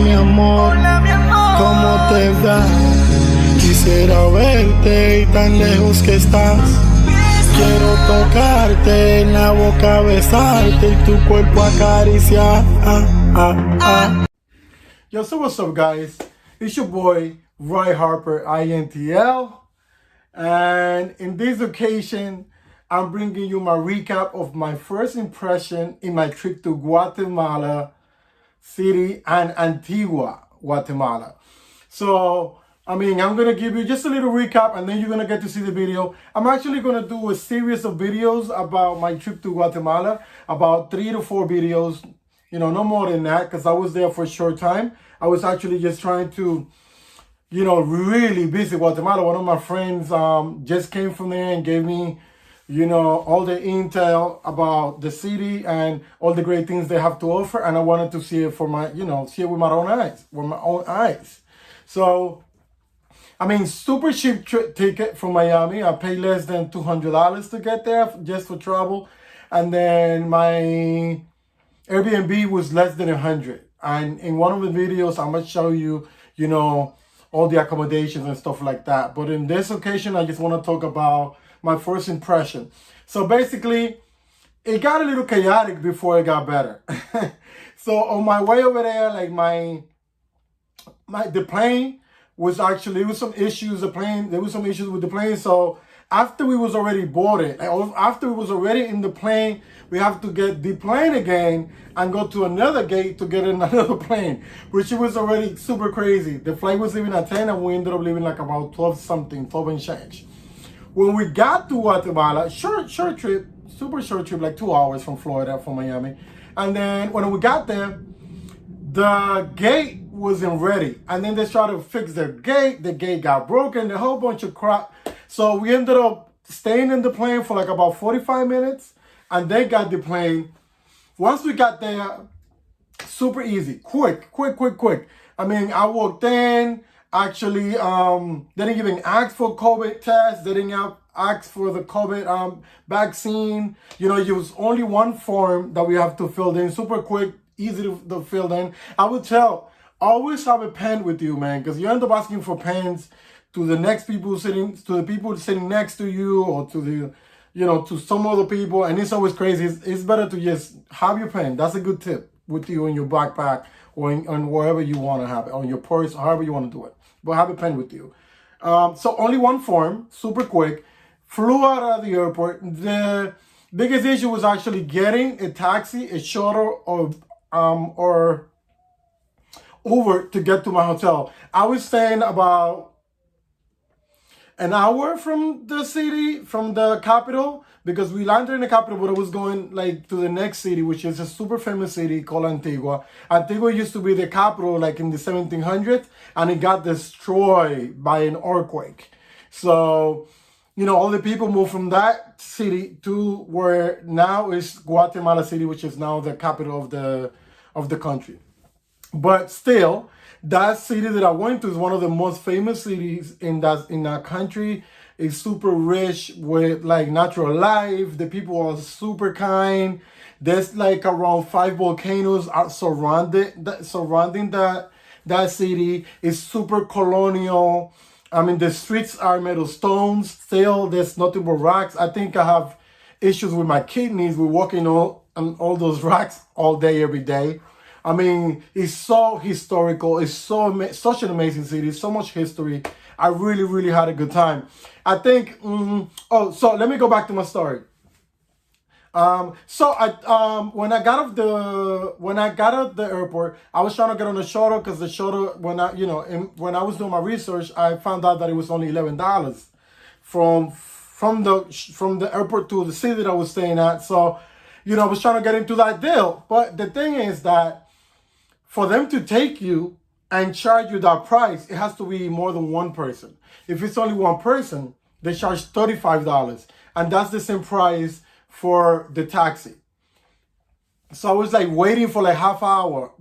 mi amor, ¿cómo te va? Quisiera verte y tan lejos que estás. Quiero tocarte en la boca, besarte y tu cuerpo acariciar. Yo, so what's up, guys? It's your boy, rayharperintl. And in this occasion, I'm bringing you my recap of my first impression in my trip to Guatemala City and Antigua, Guatemala. So, I'm going to give you just a little recap and then you're going to get to see the video. I'm actually going to do a series of videos about my trip to Guatemala, about 3 to 4 videos, no more than that, because I was there for a short time. I was actually just trying to, really visit Guatemala. One of my friends just came from there and gave me, all the intel about the city and all the great things they have to offer. And I wanted to see it for my, see it with my own eyes, So, super cheap ticket from Miami. I paid less than $200 to get there just for travel. And then my Airbnb was less than $100. And in one of the videos, I'm going to show you, all the accommodations and stuff like that. But in this occasion, I just want to talk about my first impression. So basically, it got a little chaotic before it got better. So on my way over there, like the plane was actually, there was some issues with the plane. So after we was already boarded, after we was already in the plane, we have to get the plane again and go to another gate to get in another plane, which was already super crazy. The flight was leaving at 10 and we ended up leaving like about 12 and change. When we got to Guatemala, short trip, super short trip, like 2 hours from Florida, from Miami. And then when we got there, the gate wasn't ready. And then they tried to fix the gate got broken, a whole bunch of crap. So we ended up staying in the plane for like about 45 minutes and they got the plane. Once we got there, super easy, quick. I walked in, actually, they didn't even ask for COVID test. They didn't ask for the COVID vaccine. It was only one form that we have to fill in, super quick, easy to fill in. I would tell, always have a pen with you, man, because you end up asking for pens to the people sitting next to you, or to the, to some other people, and it's always crazy. It's better to just have your pen. That's a good tip with you in your backpack or on wherever you want to have it, on your purse, however you want to do it. But have a pen with you. So only one form, super quick. Flew out of the airport. The biggest issue was actually getting a taxi, a shuttle, or Uber to get to my hotel. I was staying about an hour from the city, from the capital, because we landed in the capital, but I was going like to the next city, which is a super famous city called Antigua. Antigua used to be the capital like in the 1700s, and it got destroyed by an earthquake. So, all the people moved from that city to where now is Guatemala City, which is now the capital of the country. But still, that city that I went to is one of the most famous cities in that country. It's super rich with like natural life. The people are super kind. There's like around 5 volcanoes surrounding that city. It's super colonial. The streets are made of stones. Still, there's nothing but rocks. I think I have issues with my kidneys with walking on all those rocks all day, every day. It's so historical. It's such an amazing city. So much history. I really, really had a good time. I think. So let me go back to my story. When I got off the airport, I was trying to get on the shuttle, because the shuttle, when I was doing my research, I found out that it was only $11 from the airport to the city that I was staying at. So, I was trying to get into that deal. But the thing is that for them to take you and charge you that price, it has to be more than one person. If it's only one person, they charge $35. And that's the same price for the taxi. So I was like waiting for like half hour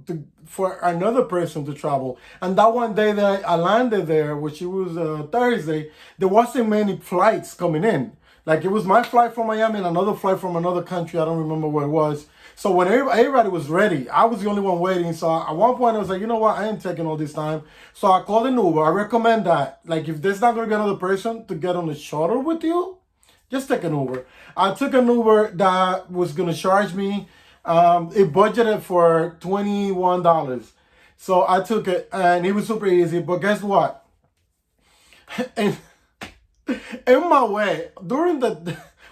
for another person to travel. And that one day that I landed there, which it was Thursday, there wasn't many flights coming in. Like it was my flight from Miami and another flight from another country. I don't remember what it was. So when everybody was ready, I was the only one waiting. So at one point I was like, you know what, I ain't taking all this time. So I called an Uber. I recommend that. Like if there's not gonna be another person to get on the shuttle with you, just take an Uber. I took an Uber that was gonna charge me. It budgeted for $21. So I took it, and it was super easy. But guess what? And in my way,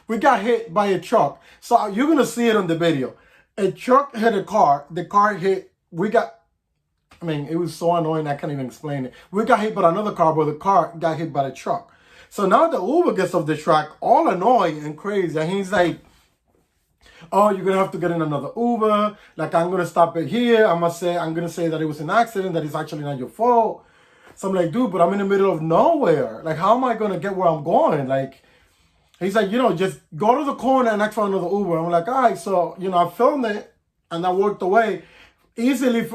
we got hit by a truck. So you're gonna see it on the video. A truck hit a car. The car hit. It was so annoying. I can't even explain it. We got hit by another car, but the car got hit by the truck. So now the Uber gets off the track, all annoying and crazy. And he's like, oh, you're gonna have to get in another Uber. Like, I'm gonna stop it here. I'm gonna say that it was an accident, that it's actually not your fault. So I'm like, dude, but I'm in the middle of nowhere. Like, how am I gonna get where I'm going? Like, he's like, just go to the corner and ask for another Uber. I'm like, all right. So, I filmed it and I walked away. Easily,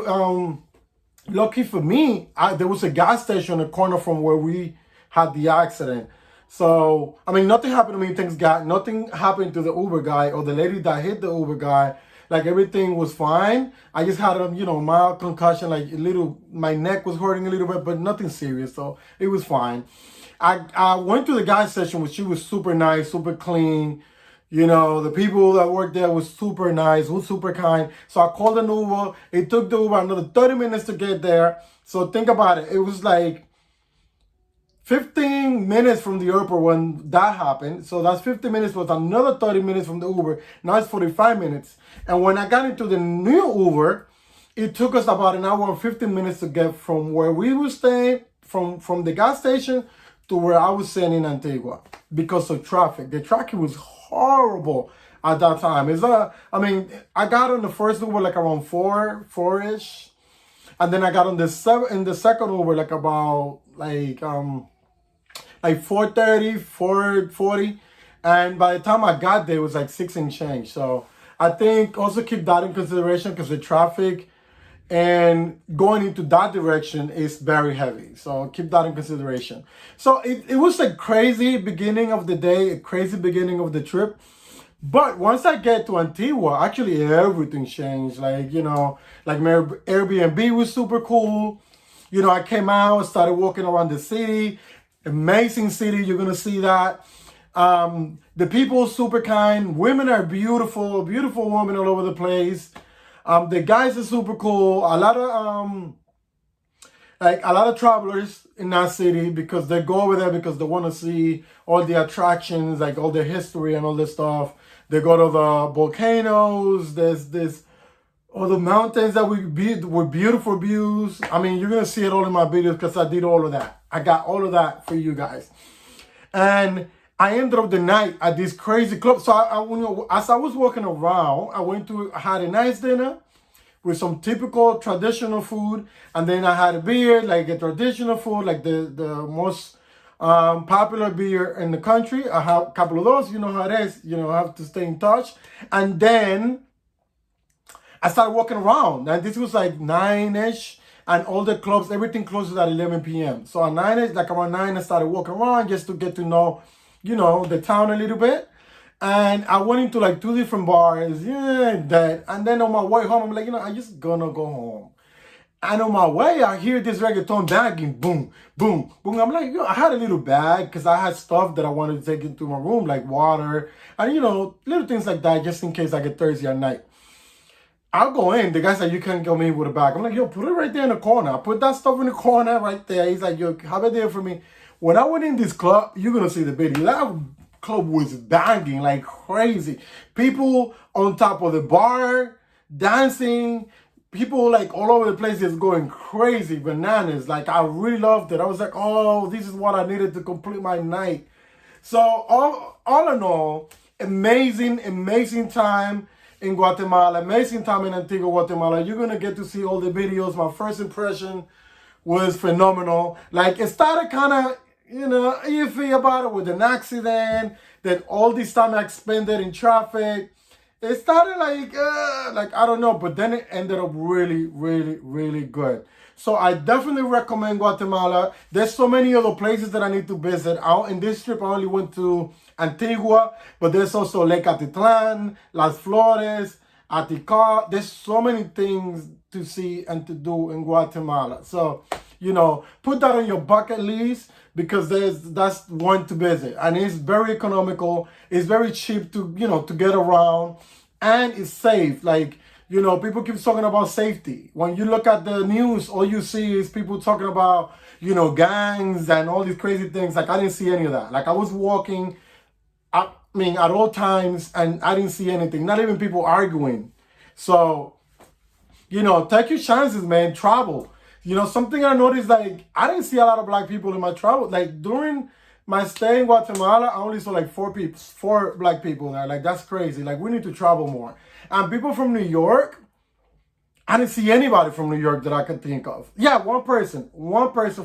lucky for me, there was a gas station on the corner from where we had the accident. So, nothing happened to me. Nothing happened to the Uber guy or the lady that hit the Uber guy. Like, everything was fine. I just had a, mild concussion, like my neck was hurting a little bit, but nothing serious. So it was fine. I went to the gas station, which she was super nice, super clean. The people that worked there was super nice, was super kind. So I called an Uber. It took the Uber another 30 minutes to get there. So think about it. It was like 15 minutes from the airport when that happened. So that's 50 minutes with another 30 minutes from the Uber. Now it's 45 minutes. And when I got into the new Uber, it took us about an hour and 15 minutes to get from where we were staying, from the gas station to where I was staying in Antigua because of traffic. The traffic was horrible at that time. I got on the first Uber like around 4-ish. And then I got on the second Uber like about like 4:30, 4:40, and by the time I got there, it was like 6 and change. So I think also keep that in consideration because the traffic and going into that direction is very heavy. So keep that in consideration. So it was a crazy beginning of the day, a crazy beginning of the trip. But once I get to Antigua, actually everything changed. Like, like my Airbnb was super cool. I came out, started walking around the city. Amazing city, you're gonna see that. The people are super kind. Women are beautiful, beautiful women all over the place. The guys are super cool. A lot of travelers in that city because they go over there because they want to see all the attractions, like all the history and all this stuff. They go to the volcanoes. There's all the mountains that with beautiful views. You're going to see it all in my videos because I did all of that. I got all of that for you guys. And I ended up the night at this crazy club. So as I was walking around, I had a nice dinner with some typical traditional food. And then I had a beer, like a traditional food, like the most popular beer in the country. I have a couple of those. You know how it is. I have to stay in touch. And then I started walking around, and this was like 9-ish, and all the clubs, everything closes at 11 p.m. So at 9-ish, like around 9, I started walking around just to get to know, the town a little bit. And I went into like 2 different bars, and then on my way home, I'm like, I'm just gonna go home. And on my way, I hear this reggaeton banging, boom, boom, boom. I'm like, I had a little bag because I had stuff that I wanted to take into my room, like water, and little things like that, just in case I get thirsty at night. I'll go in. The guy said, you can't come in with a bag. I'm like, put it right there in the corner. I put that stuff in the corner right there. He's like, have it there for me. When I went in this club, you're going to see the video. That club was banging like crazy. People on top of the bar, dancing. People like all over the place just going crazy, bananas. Like, I really loved it. I was like, oh, this is what I needed to complete my night. So all in all, amazing time in Guatemala, amazing time in Antigua, Guatemala. You're going to get to see all the videos. My first impression was phenomenal. Like, it started kind of, iffy about it with an accident, that all this time I spent it in traffic. It started like, I don't know, but then it ended up really, really, really good. So I definitely recommend Guatemala. There's so many other places that I need to visit. Out in this trip, I only went to Antigua, but there's also Lake Atitlan, Las Flores, Atica. There's so many things to see and to do in Guatemala. So, you know, put that on your bucket list because that's one to visit. And it's very economical. It's very cheap to, you know, to get around, and it's safe. Like, you know, people keep talking about safety. When you look at the news, all you see is people talking about, you know, gangs and all these crazy things. Like, I didn't see any of that. Like, I was walking, I mean, at all times, and I didn't see anything. Not even people arguing. So, you know, take your chances, man. Travel. You know, something I noticed, like, I didn't see a lot of black people in my travel. Like, during my stay in Guatemala, I only saw like four black people there. Like, that's crazy. Like, we need to travel more. And people from New York, I didn't see anybody from New York that I could think of. Yeah, one person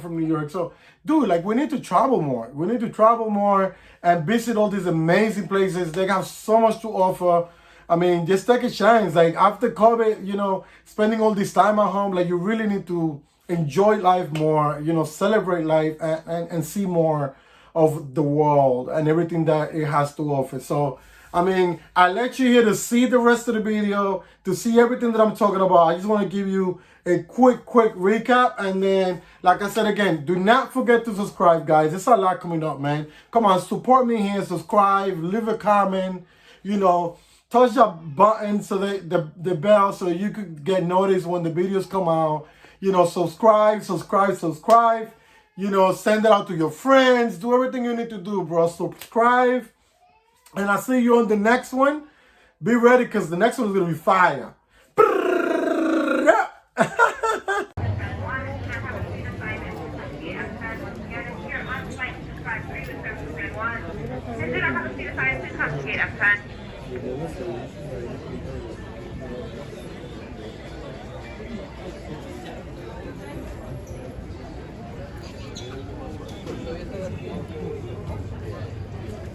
from New York. So, dude, like, we need to travel more. We need to travel more and visit all these amazing places. They have so much to offer. I mean, just take a chance. Like, after COVID, you know, spending all this time at home, like, you really need to enjoy life more, you know, celebrate life and see more of the world and everything that it has to offer. So, I mean, I let you here to see the rest of the video, to see everything that I'm talking about. I just want to give you a quick recap. And then, like I said again, do not forget to subscribe, guys. There's a lot coming up, man. Come on, support me here. Subscribe, leave a comment, you know, touch that button so that the bell so you could get noticed when the videos come out. You know, subscribe. You know, send it out to your friends. Do everything you need to do, bro. Subscribe. And I'll see you on the next one. Be ready, because the next one is going to be fire.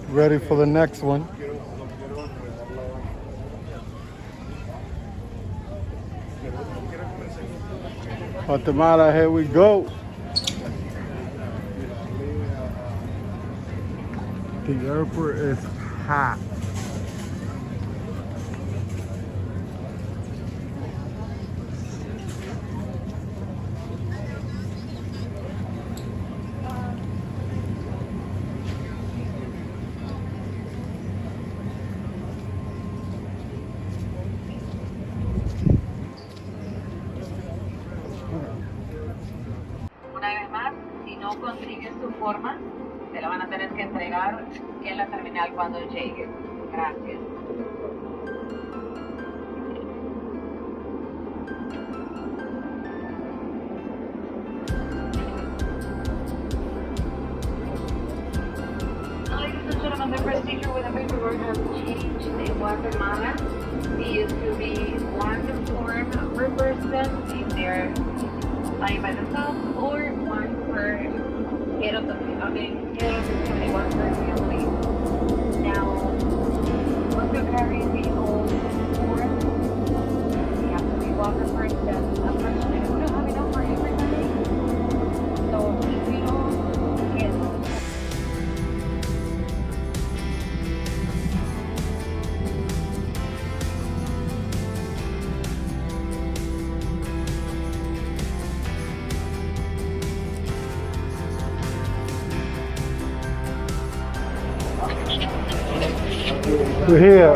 Ready for the next one. Guatemala, here we go. The airport is hot. Una vez más, si no consigues tu forma, te la van a tener que entregar en la terminal cuando llegue. Gracias. Ladies and gentlemen, the procedure with the paperwork has changed in Guatemala. It used to be one form per person if they're flying by themselves, or one per head of the family, one per family. Now, once you carry the old form, you have to be walking for instance. Unfortunately, we don't have enough for everybody. So if we don't get We're here.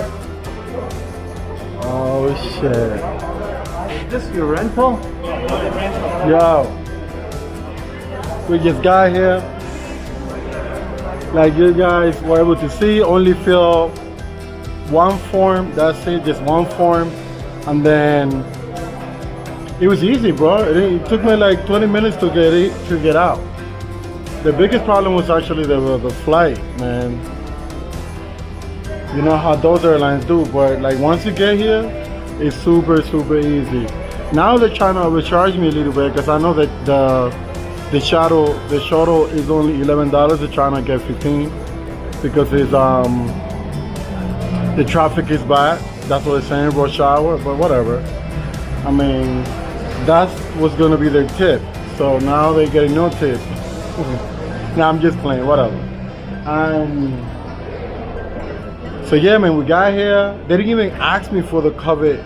Oh shit. Is this your rental? Yo. We just got here. Like you guys were able to see, only fill one form. That's it, just one form. And then it was easy, bro. It took me like 20 minutes to get out. The biggest problem was actually the flight, man. You know how those airlines do, but like once you get here, it's super easy. Now they're trying to recharge me a little bit because I know that the shuttle is only $11. They're trying to get 15 because it's the traffic is bad. That's what they're saying, rush hour, but whatever. I mean, that's what's gonna be their tip. So now they're getting no tip. Now I'm just playing, whatever. So yeah, man, we got here. They didn't even ask me for the COVID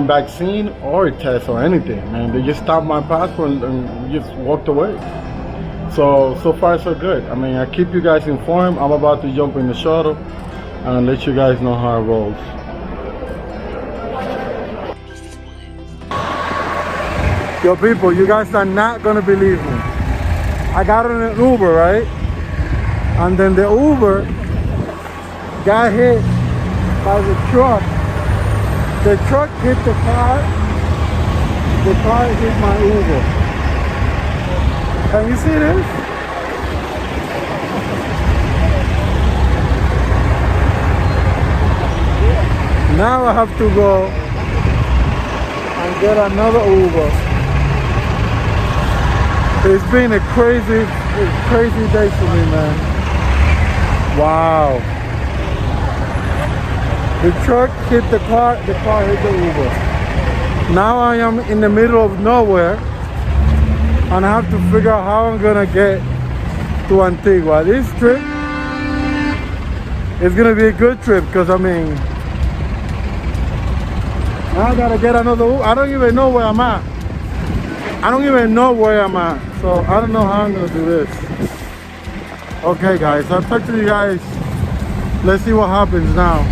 vaccine or test or anything, man. They just stopped my passport and just walked away. So far so good. I mean, I keep you guys informed. I'm about to jump in the shuttle and let you guys know how it rolls. Yo, people, you guys are not gonna believe me. I got on an Uber, right? And then the Uber got hit by the truck. The truck hit the car. The car hit my Uber. Can you see this? Now I have to go and get another Uber. It's been a crazy day for me, man. Wow. The truck hit the car hit the Uber. Now I am in the middle of nowhere and I have to figure out how I'm gonna get to Antigua. This trip is gonna be a good trip because I mean, now I gotta get another Uber. I don't even know where I'm at. So I don't know how I'm gonna do this. Okay guys, I'll talk to you guys. Let's see what happens now.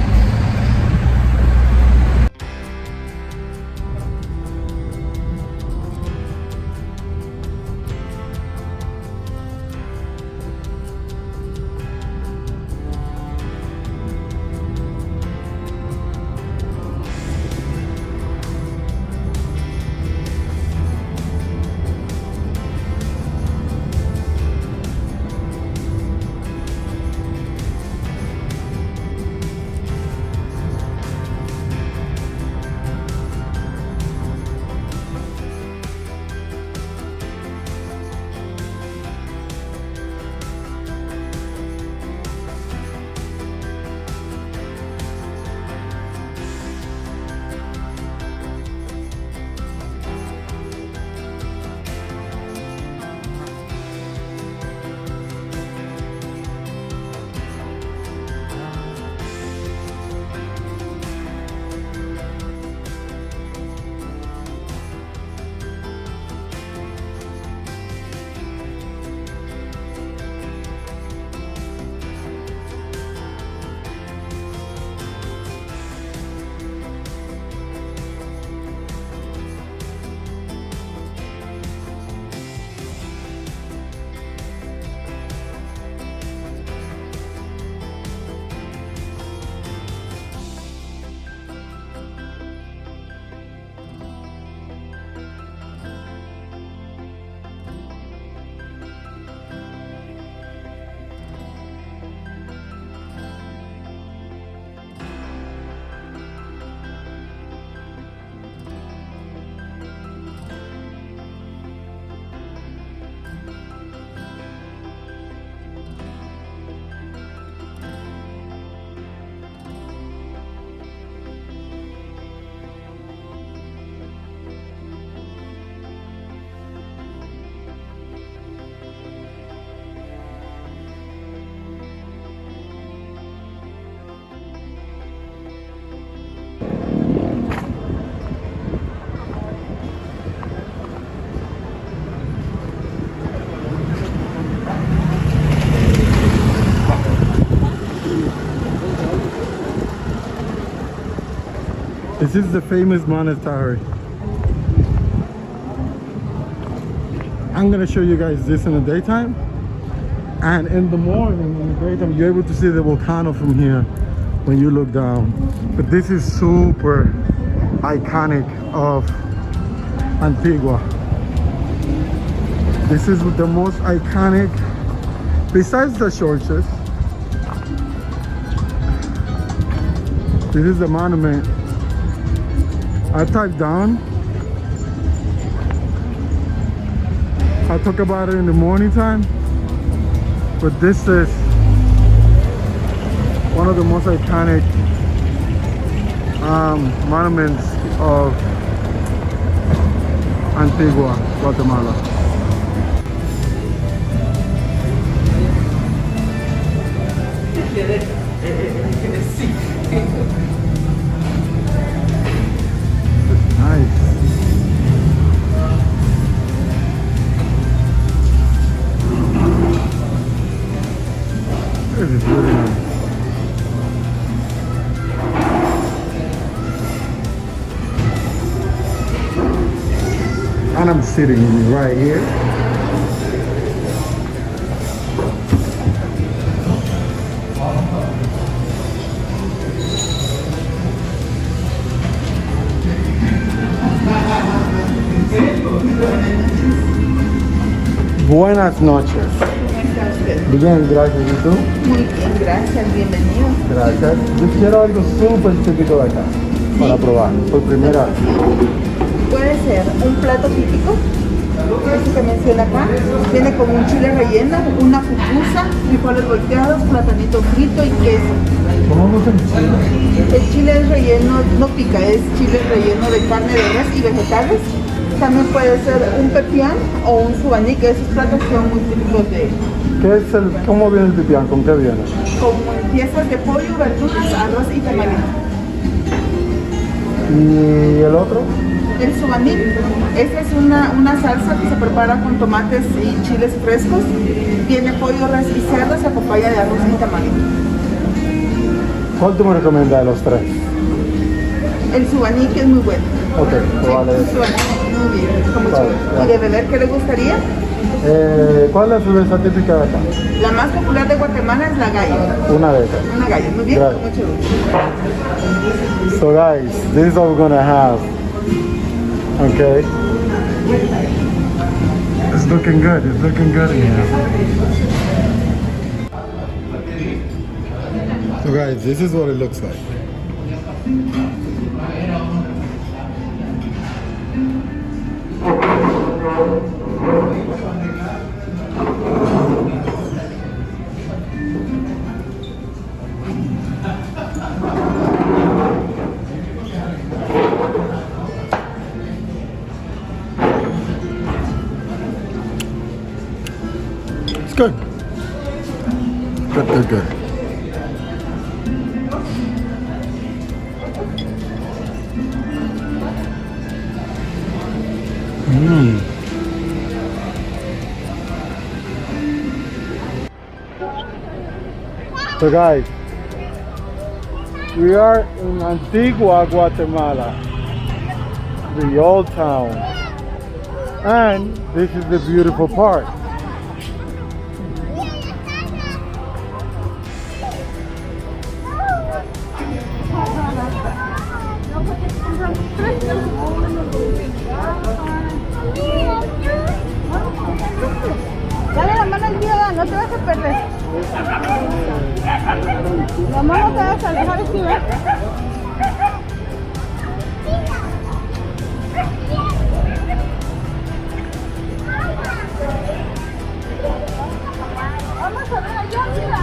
This is the famous monastery. I'm gonna show you guys this in the daytime, and in the morning, in the daytime, you're able to see the volcano from here when you look down. But this is super iconic of Antigua. This is the most iconic, besides the churches. This is the monument. I typed down. I'll talk about it in the morning time. But this is one of the most iconic monuments of Antigua, Guatemala. Nice. This is really nice. And I'm sitting right here. Buenas noches. Bien, gracias. ¿Y tú? Muy bien, gracias, bienvenido. Gracias. Yo quiero algo súper típico de acá para probar por primera vez. Puede ser un plato típico, ese que menciona acá. Viene con un chile relleno, una pupusa, frijoles volteados, platanito frito y queso. ¿Cómo usa el chile? El chile es relleno, no pica, es chile relleno de carne de res y vegetales. También puede ser un pepián o un subaní, que esos platos son muy típicos de ¿Cómo viene el pipián? ¿Con qué viene? con piezas de pollo, verduras, arroz y tamalito. ¿Y el otro? El subaní, esa es una salsa que se prepara con tomates y chiles frescos. Tiene pollo, res y cerdo, se acompaña de arroz y tamalito. ¿Cuál tú me recomiendas de los tres? El subaní, que es muy bueno. Ok, pues vale. El subaní, muy bien, con mucho Vale, gusto. vale. ¿Y de beber qué le gustaría? ¿Cuál es la cerveza típica de acá? La más popular de Guatemala es la gallo. Una de esas. Una gallo, muy bien, Gracias. con mucho gusto. So guys, this is what we're gonna have. Okay. It's looking good. It's looking good in here. So guys, this is what it looks like. It's good. Good. So guys, we are in Antigua, Guatemala, the old town, and this is the beautiful part. Dale la mano al tío, no te vas a perder. La mano te vas a alejar, ¿sí ves? Vamos a ver allá arriba.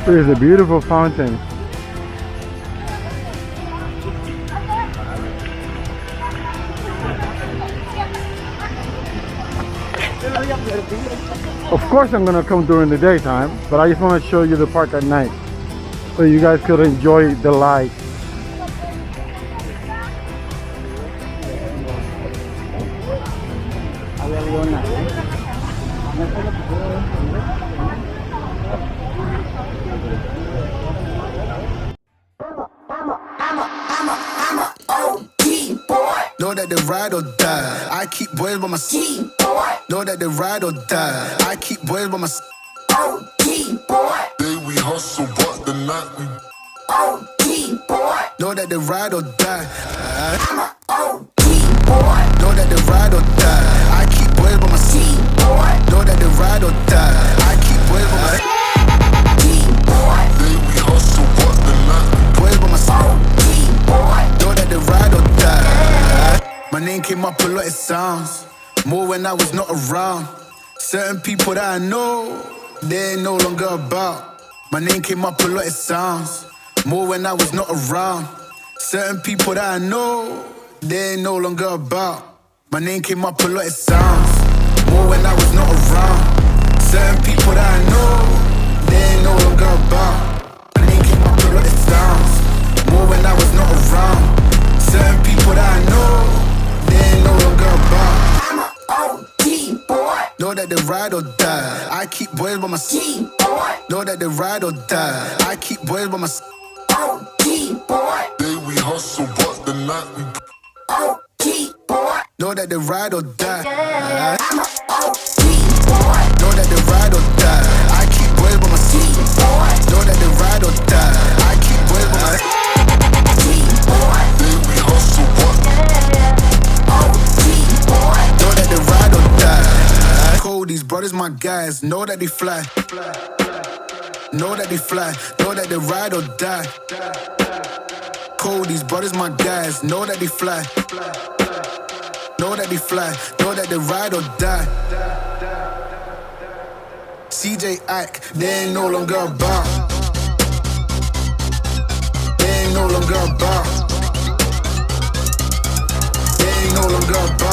There's a beautiful fountain. Of course I'm gonna come during the daytime, but I just want to show you the park at night so you guys could enjoy the light. Know that they ride or die. I keep boys by my side. Know that they ride or die. I keep boys by my side. Day we hustle, but the night we Know that they ride or die. Know that they ride or die. I keep boys by my side. Know that they ride or die. I keep boys by my side. day we hustle, but the night Boys by my side. Know that they ride or die. My name came up a lot of sounds. More when I was not around. Certain people that I know, they ain't no longer about. My name came up a lot, it sounds more when I was not around. Certain people that I know, they ain't no longer about. My name came up a lot, it sounds more when I was not around. Certain people that I know, they ain't no longer about. My name came up a lot, it sounds more when I was not around. Certain people that I know, they ain't no longer about. I'm a OG boy. Know that they ride or die. I keep boys by my side. Know that they ride or die. I keep boys by my side. OG boy. Day we hustle, but the night we OG boy. Know that they ride or die. I'm a OG boy. Know that they ride or die. I keep boys by my side. Know that they ride or die. I keep boys by my side. day we hustle, but OG boy. Know that they ride or die. Cold, these brothers my guys. Know that they fly. Know that they fly. Know that they ride or die. Cold, these brothers my guys. Know that they fly. Know that they fly. Know that they ride or die. CJ Ike, they ain't no longer about. They ain't no longer about. They ain't no longer about.